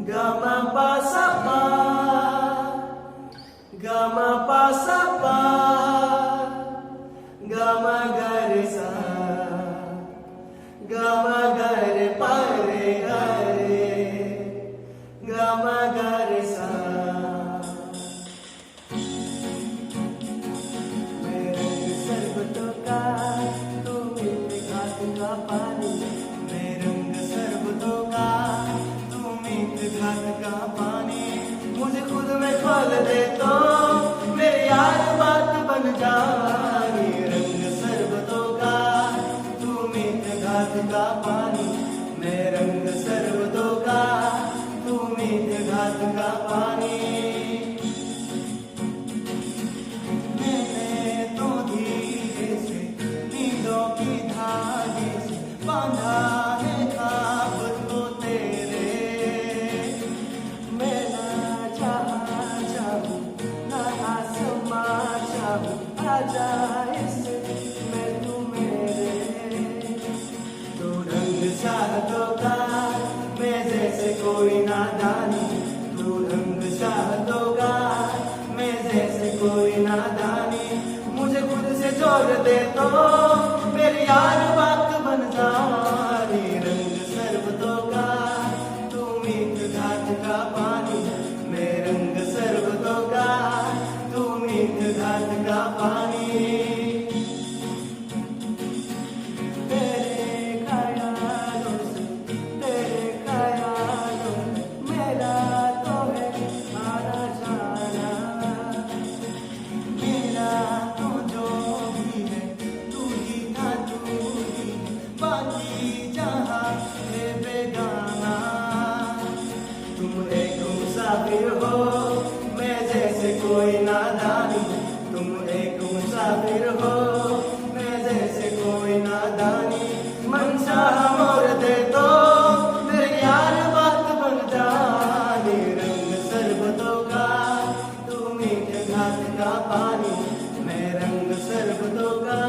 Gama pa sa pa, gama pa sa pa, gama ga re sa, gama ga re pa re ga re, gama ga re sa. मेरे सरबतों का तू मेरे घाट का पानी, मेरे रंग सरबतों का तू मेरे घाट का पानी, मुझे खुद में खोल दे तो मेरे यार बात बन जाए। रंग सरबतों का तू मेरे घाट का पानी, मैं रंग सरबतों का तू मेरे घाट का पानी। बांधा है ख्वाब तो तेरे, मैं ना चाहूं ना आसमां चाहूं, आजा इसमें तू मेरे। तू रंग चाहतों का मैं जैसे कोई नादानी, तू रंग चाहतों का मैं जैसे कोई नादानी, मुझे खुद से जोड़ दे तो मेरे यार बात बन जाए। रंग सरबतों का तू मीठ घाट का पानी, मैं रंग सरबतों का तू मीठ घाट का पानी। तेरे ख्यालों से मेरा तो है आना जाना, मेरा तू जो भी है तू ही था तू ही, बाकी जहां है बेगाना। तुम एक मुसाफिर हो मैं जैसे कोई नादानी, तुम एक मुसाफिर हो मैं जैसे कोई नादानी, मनसा मोड़ दे तो मेरे यार बात बन जाए। रंग सरबतों का तू मीठे घाट का पानी, मैं रंग सरबतों का